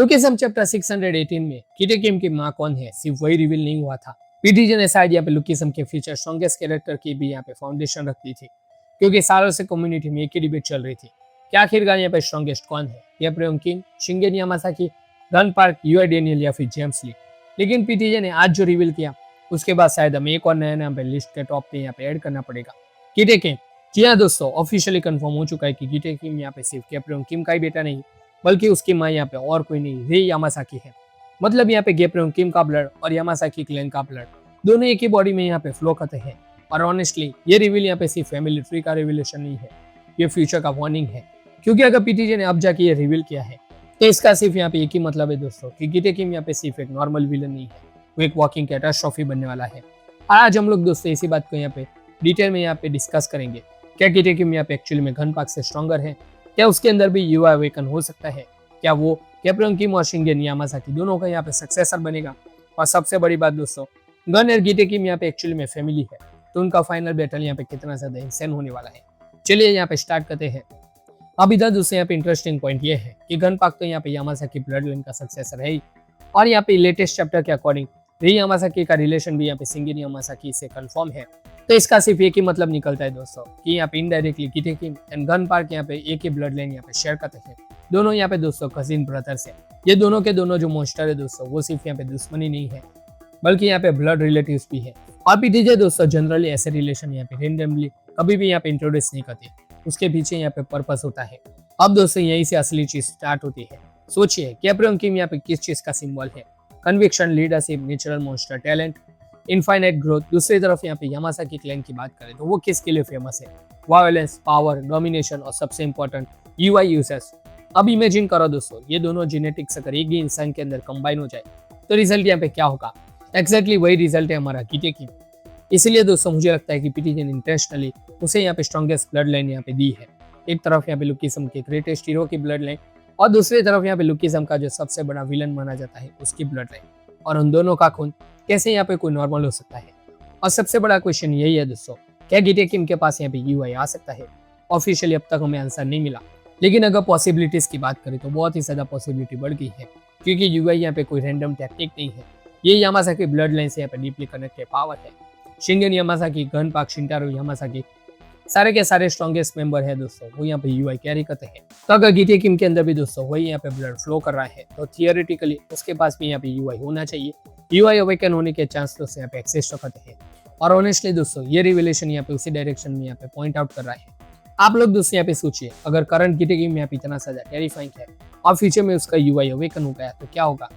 Lookism chapter 618 में किटे किम की माँ कौन है सिर्फ वही रिवील नहीं हुआ था। पीटीजे ने शायद यहाँ पे लुकिज्म के फ्यूचर स्ट्रॉन्गेस्ट कैरेक्टर की भी यहाँ पे फाउंडेशन रख दी थी, क्योंकि सालों से कम्युनिटी में एक ही डिबेट चल रही थी कि आखिरकार यहाँ पे स्ट्रॉन्गेस्ट कौन है, Gabriel King, Shingen Yamazaki, Gun Park, UI Daniel या फिर जेम्स ली। लेकिन पीटीजे ने आज जो रिवील किया उसके बाद शायद हमें एक और नया नाम पे लिस्ट के टॉप पे यहाँ पे ऐड करना पड़ेगा, किटे किम। जी हाँ दोस्तों, ऑफिशियली कंफर्म हो चुका है कि किटे किम यहाँ पे सिर्फ गैब्रियल किम का ही बेटा नहीं, बल्कि उसकी माँ यहाँ पे और कोई नहीं, रे यामासाकी है। मतलब यहाँ पे गैब्रियल किम का ब्लड और यामासाकी क्लैन का ब्लड दोनों एक ही बॉडी में यहाँ पे फ्लो करते हैं। और ऑनेस्टली ये रिवील यहाँ पे सिर्फ फैमिली ट्री का रिवीलेशन नहीं है, ये फ्यूचर का वार्निंग है। क्योंकि अगर पीटीजे ने अब जाके ये रिवील किया है तो इसका सिर्फ यहाँ पे एक ही मतलब है दोस्तों कि किटे किम यहाँ पे सिर्फ एक नॉर्मल विलन नहीं है, वो एक वॉकिंग कैटास्ट्रॉफी बनने वाला है। और आज हम लोग दोस्तों इसी बात को यहाँ पे डिटेल में यहाँ पे डिस्कस करेंगे। क्या किटे किम यहाँ पे एक्चुअली में गन पार्क से स्ट्रॉन्गर है? क्या उसके अंदर भी यूआई अवेकन हो सकता है? क्या वो गैब्रियल किम और शिंगेन यामासाकी दोनों का यहाँ पे सक्सेसर बनेगा? और सबसे बड़ी बात दोस्तों, गन और किटे किम यहाँ पे एक्चुअली में फैमिली है, तो उनका फाइनल बैटल यहाँ पे कितना ज्यादा इंसेन होने वाला है। चलिए यहाँ पे स्टार्ट करते हैं। अब इधर दोस्तों यहाँ पे इंटरेस्टिंग पॉइंट ये है कि गन पार्क तो यहाँ पे यामासाकी ब्लड लाइन का सक्सेसर है ही, और यहाँ पे लेटेस्ट चैप्टर के अकॉर्डिंग री यामासाकी का रिलेशन भी यहाँ पे शिंगेन यामासाकी से कंफर्म है। तो इसका सिर्फ एक ही मतलब निकलता है दोस्तों कि यहाँ पे indirectly Gitae Kim and Gun Park यहाँ पे एक ही ब्लड लाइन यहाँ पे शेयर करते हैं। दोनों यहाँ पे दोस्तों कजिन ब्रदर्स है। ये दोनों के दोनों जो मोस्टर है दोस्तों वो सिर्फ यहाँ पे दुश्मनी नहीं है, बल्कि यहाँ पे ब्लड रिलेटिव्स भी है। और पीटीजे दोस्तों जनरली ऐसे रिलेशन यहाँ पे रेंडमली कभी भी यहाँ पे इंट्रोड्यूस नहीं करते, उसके पीछे यहाँ पे पर्पस होता है। अब दोस्तों यहीं से असली चीज स्टार्ट होती है। सोचिए गैब्रियल किम यहाँ पे किस चीज का सिंबल है? Conviction, leadership, natural monster, talent, infinite growth. दूसरी तरफ यहाँ पे यामासाकी क्लैन की बात करें तो वो किसके लिए फेमस है? वायलेंस, पावर, डोमिनेशन और सबसे इंपॉर्टेंट यूआई यूजर्स। अब इमेजिन करो दोस्तों, ये दोनों जेनेटिक्स अगर एक ही इंसान के अंदर कंबाइन हो जाए तो रिजल्ट यहाँ पे क्या होगा? एक्जैक्टली वही रिजल्ट है हमारा किटे किम। इसलिए दोस्तों मुझे लगता है कि पीटीजे ने इंटेंशनली उसे यहाँ पे स्ट्रॉन्गेस्ट ब्लड लाइन यहाँ पे दी है। एक तरफ यहाँ पे लुकिज्म के ग्रेटेस्ट हीरो की ब्लड लाइन, और दूसरी तरफ यहाँ पे लुकिज्म का जो सबसे बड़ा विलन माना जाता है उसकी ब्लड लाइन। और उन दोनों का खून कैसे यहाँ पे कोई नॉर्मल हो सकता है? और सबसे बड़ा क्वेश्चन यही है दोस्तों, क्या किटे किम के पास यहाँ पे यूआई आ सकता है? ऑफिशियली अब तक हमें आंसर नहीं मिला, लेकिन अगर पॉसिबिलिटीज की बात करें तो बहुत ही ज्यादा पॉसिबिलिटी बढ़ गई है, क्योंकि यूआई यहाँ पे कोई रैंडम टेक्निक नहीं है, ये यामासाकी ब्लड लाइन से यहाँ पे डीपली कनेक्टेड पावर है। शिंगेन यामासाकी, गन पार्क, शिंटारो यामासाकी सारे के सारे स्ट्रॉन्गेस्ट मेंबर है दोस्तों, वो यहाँ पे यूआई कैरी करते हैं। तो अगर किटे किम के अंदर भी दोस्तों वही यहाँ पे ब्लड फ्लो कर रहा है तो थियोरेटिकली उसके पास भी यहाँ पे यूआई होना चाहिए। यूआई अवेकन होने के चांस दोस्तों यहाँ पे एक्सिस्ट करते हैं। और ऑनेस्टली दोस्तों ये रिवेलेशन यहाँ पे उसी डायरेक्शन में यहाँ पे पॉइंट आउट कर रहा है। आप लोग दोस्तों यहाँ पे सोचिए, अगर करंट किटे किम यहाँ पे इतना ज्यादा टेरिफाइंग है और फ्यूचर में उसका यूआई अवेकन हो गया तो क्या होगा?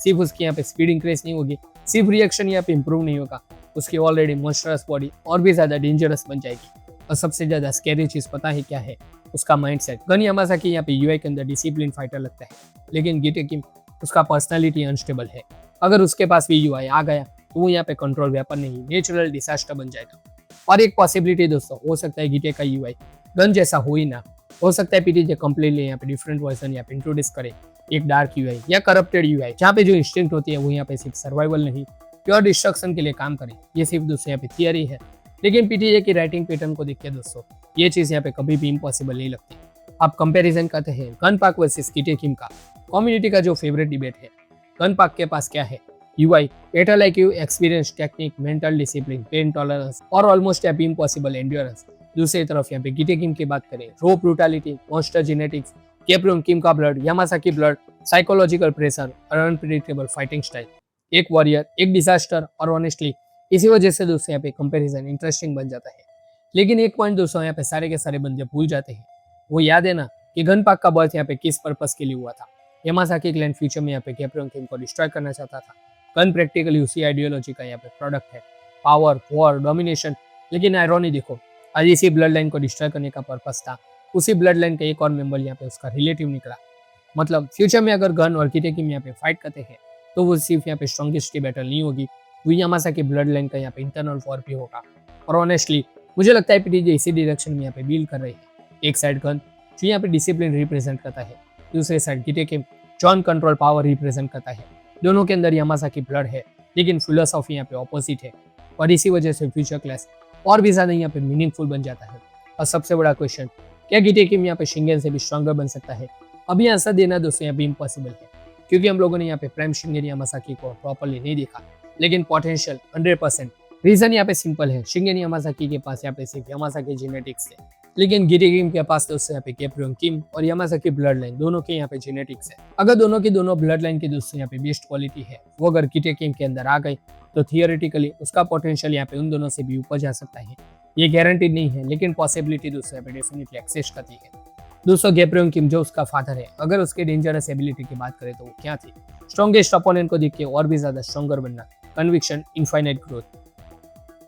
सिर्फ उसकी यहाँ पे स्पीड इंक्रीज नहीं होगी, सिर्फ रिएक्शन यहाँ पे इंप्रूव नहीं होगा, उसकी ऑलरेडी मॉन्स्टरस बॉडी और भी ज्यादा डेंजरस बन जाएगी। और सबसे ज्यादा स्कैरी चीज पता है क्या है? उसका माइंडसेट। गन यामासाकी यहाँ पे यूआई के अंदर डिसिप्लिन फाइटर लगता है, लेकिन किटे किम उसका पर्सनालिटी अनस्टेबल है। अगर उसके पास भी यूआई आ गया तो वो यहाँ पे कंट्रोल वेपन नहीं, नेचुरल डिजास्टर बन जाएगा। और एक पॉसिबिलिटी दोस्तों, हो सकता है गिटे का यूआई गन जैसा हो ही ना, हो सकता है पीटीजे कंप्लीटली यहाँ पे डिफरेंट वर्जन यहाँ पे इंट्रोड्यूस करे, एक डार्क यूआई या करप्टेड यूआई, जहाँ पे जो इंस्टिंक्ट होती है वो यहाँ पे सिर्फ सर्वाइवल नहीं प्योर डिस्ट्रक्शन के लिए काम करे। ये सिर्फ दोस्तों यहाँ पे थियरी है, लेकिन पीटीजे की राइटिंग पैटर्न को देख के दोस्तों ये चीज यहाँ पे कभी भी इम्पॉसिबल नहीं लगती। आप कंपैरिजन करते हैं गन पार्क वर्सेस किटे किम का, कम्युनिटी का जो फेवरेट डिबेट है। गन पार्क के पास क्या है? UI, better like you, experience, technique, mental discipline, pain tolerance और ऑलमोस्ट यहाँ पे इम्पॉसिबल एंड्योरेंस। दूसरी तरफ यहाँ पे किटे किम की बात करें, रो ब्रूटैलिटी, मॉन्स्टर जेनेटिक्स, गैब्रियल किम का blood, Yamasaki blood, psychological pressure और अनप्रेडिक्टेबल फाइटिंग स्टाइल। एक वॉरियर, एक डिजास्टर। और ऑनेस्टली इसी वजह से दोस्तों यहाँ पे कंपैरिजन इंटरेस्टिंग बन जाता है। लेकिन एक पॉइंट दोस्तों यहाँ पे सारे के सारे बंदे भूल जाते हैं, वो याद है ना कि गन पार्क का बर्थ यहाँ पे किस पर्पस के लिए हुआ था? यामासाकी क्लैन फ्यूचर में यहाँ पे गैब्रियल किम को डिस्ट्रॉय करना चाहता था। गन प्रैक्टिकली उसी आइडियोलॉजी का यहाँ पे प्रोडक्ट है, पावर, वॉर, डोमिनेशन। लेकिन आयरॉनी देखो, आज इसी ब्लड लाइन को डिस्ट्रॉय करने का पर्पस था, उसी ब्लड लाइन का एक और मेंबर यहाँ पे उसका रिलेटिव निकला। मतलब फ्यूचर में अगर गन और किटे किम यहाँ पे फाइट करते हैं तो वो सिर्फ यहाँ पे स्ट्रॉन्गेस्ट की बैटल नहीं होगी, वो यामासाकी ब्लड लाइन का यहाँ पे इंटरनल वॉर भी होगा। और ऑनेस्टली मुझे लगता है पीटीजे इसी डायरेक्शन में यहाँ पे डील कर रही है। एक साइड गन जो यहाँ पे डिसिप्लिन रिप्रेजेंट करता है, दूसरे साइड किटे किम जॉन कंट्रोल पावर रिप्रेजेंट करता है। दोनों के अंदर यामासाकी ब्लड है, लेकिन फिलोसॉफी यहाँ पे ऑपोजिट है, और इसी वजह से फ्यूचर क्लास और भी ज्यादा यहाँ पे मीनिंगफुल बन जाता है। और सबसे बड़ा क्वेश्चन, क्या किटे किम यहाँ पे शिंगेन से भी स्ट्रॉन्गर बन सकता है? अभी आंसर देना दोस्तों यहाँ पे इम्पॉसिबल है, क्योंकि हम लोगों ने यहाँ पे प्राइम शिंगेन यामासाकी को प्रॉपर्ली नहीं देखा, लेकिन पोटेंशियल 100%। रीजन यहाँ पे सिंपल है, शिंगेन यामासाकी के पास यहाँ पे सिर्फ यामासाकी जेनेटिक्स है, लेकिन गिटी किम के पास तो उससे यहाँ पे कैप्रियन किम और यामासाकी ब्लड लाइन दोनों के यहाँ पे जेनेटिक्स है। अगर दोनों की दोनों ब्लड लाइन के दोस्तों यहाँ पे बेस्ट क्वालिटी है, वो अगर गिटी किम के अंदर आ गई तो थियोरेटिकली उसका पोटेंशियल यहाँ पे उन दोनों से भी ऊपर जा सकता है। ये गारंटीड नहीं है, लेकिन पॉसिबिलिटी दोस्तों यहाँ पे डेफिनेटली एक्सेस करती है। दोस्तों कैप्रियन किम जो उसका फादर है, अगर उसके डेंजरस एबिलिटी की बात करें तो वो क्या थी? स्ट्रॉन्गेस्ट अपोनेंट को देख के और भी ज्यादा स्ट्रॉन्गर बनना, कन्विक्शन, इनफाइनाइट ग्रोथ।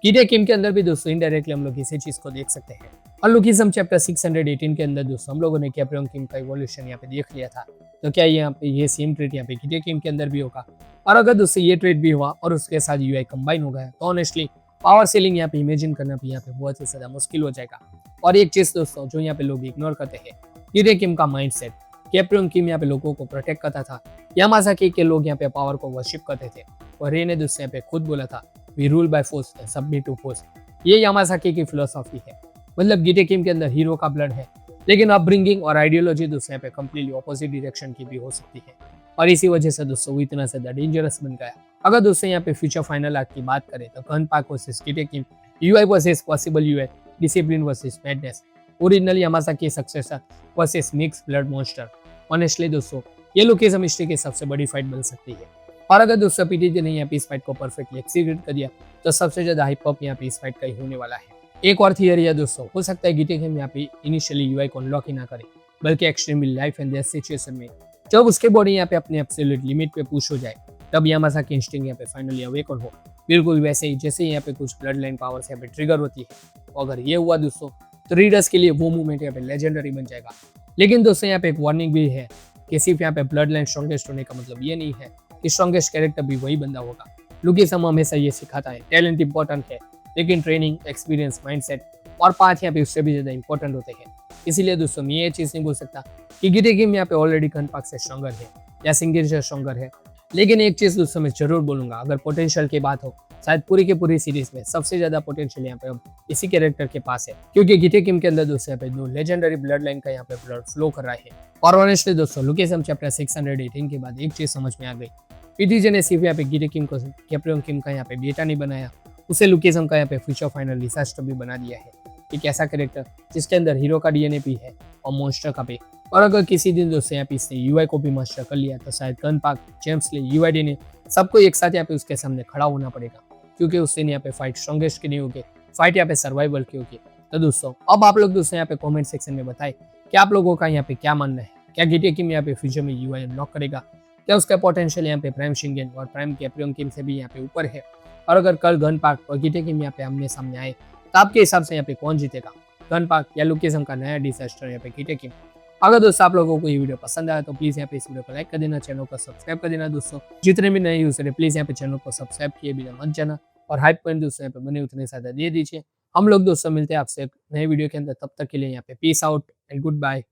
गिटी किम के अंदर भी दोस्तों इनडायरेक्टली हम लोग इसी चीज को देख सकते हैं। और लुकिज्म चैप्टर 618 के अंदर दोस्तों हम लोगों ने कैप्रियन किम का इवोल्यूशन यहाँ पे देख लिया था, तो क्या यहाँ पे ये सेम ट्रेड यहाँ पे गिटी किम के अंदर भी होगा? और अगर दोस्तों ये ट्रेड भी हुआ और उसके साथ यूआई कंबाइन हो गया तो ऑनेस्टली पावर सेलिंग यहाँ पे इमेजिन करना भी यहाँ पे बहुत ही ज्यादा मुश्किल हो जाएगा। और एक चीज दोस्तों जो यहाँ पे लोग इग्नोर करते हैं, गिटी किम का माइंडसेट। कैप्रियन किम यहाँ पे लोगों को प्रोटेक्ट करता था, यामासाकी के लोग यहाँ पे पावर को वर्शिप करते थे, और रे ने दोस्तों यहाँ पे खुद बोला था, we rule by force and submit to force. ये यामासाकी की फिलोसॉफी है। मतलब गिटी किम के अंदर हीरो का ब्लड है, लेकिन अपब्रिंगिंग और आइडियोलॉजी दोस्तों यहाँ पे कंप्लीटली ऑपोजिट डायरेक्शन की भी हो सकती है, और इसी वजह से दोस्तों वो इतना ज्यादा डेंजरस बन गया। अगर दोस्तों यहाँ पे फ्यूचर फाइनल आर्क की बात करें तो gun Park versus Gitae Kim, UI versus possible UI, discipline versus madness, original Yamazaki successor versus mix blood monster. Honestly दोस्तों ये लुकिज्म हिस्ट्री की सबसे बड़ी फाइट बन सकती है। और अगर दोस्तों पीटीजे ने यहाँ पे इस फाइट को परफेक्टली एक्सिक्यूट कर दिया तो सबसे ज्यादा हाइप अप यहाँ पे इस फाइट का ही होने वाला है। एक और थियरी है दोस्तों, हो सकता है गिटी किम यहाँ पे इनिशियली यूआई को अनलॉक ही ना करे, बल्कि extremely life and death situation में जब उसके बॉडी यहाँ पे अपने एब्सोल्यूट लिमिट पे पुश हो जाए, तब यामासाकी इंस्टिंक्ट यहाँ पे फाइनली अवेकन हो, बिल्कुल वैसे ही जैसे यहाँ पे कुछ ब्लड लाइन पावर्स यहाँ पे ट्रिगर होती है। तो अगर ये हुआ दोस्तों तो रीडर्स के लिए वो मूवमेंट यहाँ पे लेजेंडरी बन जाएगा। लेकिन दोस्तों यहाँ पे एक वार्निंग भी है कि सिर्फ यहाँ पे ब्लड लाइन स्ट्रॉन्गेस्ट होने का मतलब ये नहीं है कि स्ट्रॉन्गेस्ट कैरेक्टर भी वही बंदा होगा। लुकिज्म हमेशा ये सिखाता है, टैलेंट इंपॉर्टेंट है, लेकिन ट्रेनिंग, एक्सपीरियंस, माइंडसेट और पाथ यहाँ पे उससे भी ज्यादा इंपॉर्टेंट होते हैं। इसीलिए दोस्तों मैं ये चीज नहीं बोल सकता कि गिटी किम यहाँ पे ऑलरेडी गन पार्क से स्ट्रॉन्गर है या सिंगिर से स्ट्रॉन्गर है, लेकिन एक चीज दोस्तों मैं जरूर बोलूंगा, अगर पोटेंशियल की बात हो, शायद पूरी की पूरी सीरीज में सबसे ज्यादा पोटेंशियल यहाँ पे अब इसी कैरेक्टर के पास है, क्योंकि गिटी किम के अंदर दोस्तों यहाँ पे दो लेजेंडरी ब्लड लाइन का यहाँ पे ब्लड फ्लो कर रहा है। और ऑनेस्टली दोस्तों लुकिज्म चैप्टर 618 के बाद एक चीज समझ में आ गई, पीटीजे ने सिर्फ यहाँ पे गिटी किम को कैप्रियन किम का यहाँ पे बेटा नहीं बनाया, उसे लुकिज्म का यहाँ पे फ्यूचर फाइनल डिजास्टर भी बना दिया है। एक ऐसा कैरेक्टर जिसके अंदर हीरो का डीएनए भी है और मॉन्स्टर का भी। और अगर किसी दिन दोस्तों यहाँ पे इसने यूआई को भी मास्टर कर लिया तो शायद गन पार्क, जेम्स ले, यूआईडी ने सबको एक साथ यहाँ पे उसके सामने खड़ा होना पड़ेगा, क्योंकि उससे यहाँ पे फाइट स्ट्रॉन्गेस्ट की नहीं होगी, फाइट यहाँ पे सर्वाइवल की होगी। तो दोस्तों अब आप लोग दोस्तों यहाँ पे कमेंट सेक्शन में बताएं कि आप लोगों का यहाँ पे क्या मानना है, क्या गिटी किम यहाँ पे फ्यूचर में यूआई अनलॉक करेगा, क्या उसका पोटेंशियल यहाँ पे प्राइम शिंगेन और प्राइम कैप्रियन किम से भी यहाँ पे ऊपर है। और अगर कल गन पार्क और गिटी किम यहाँ पे आमने सामने आए तो आपके हिसाब से यहाँ पे कौन जीतेगा, गन पार्क या लुकिज्म का नया डिजास्टर यहाँ पे गिटी किम? अगर दोस्तों आप लोगों को ये वीडियो पसंद आया तो प्लीज यहाँ पे इस वीडियो को लाइक कर देना, चैनल को सब्सक्राइब कर देना। दोस्तों जितने भी नए यूजर है प्लीज यहाँ पे चैनल को सब्सक्राइब किए बिना मत जाना, और हाइप पॉइंट दोस्तों यहाँ पे बने उतने ज्यादा दे दीजिए। हम लोग दोस्तों मिलते हैं आपसे नए वीडियो के अंदर, तब तक के लिए यहाँ पे peace out and good bye.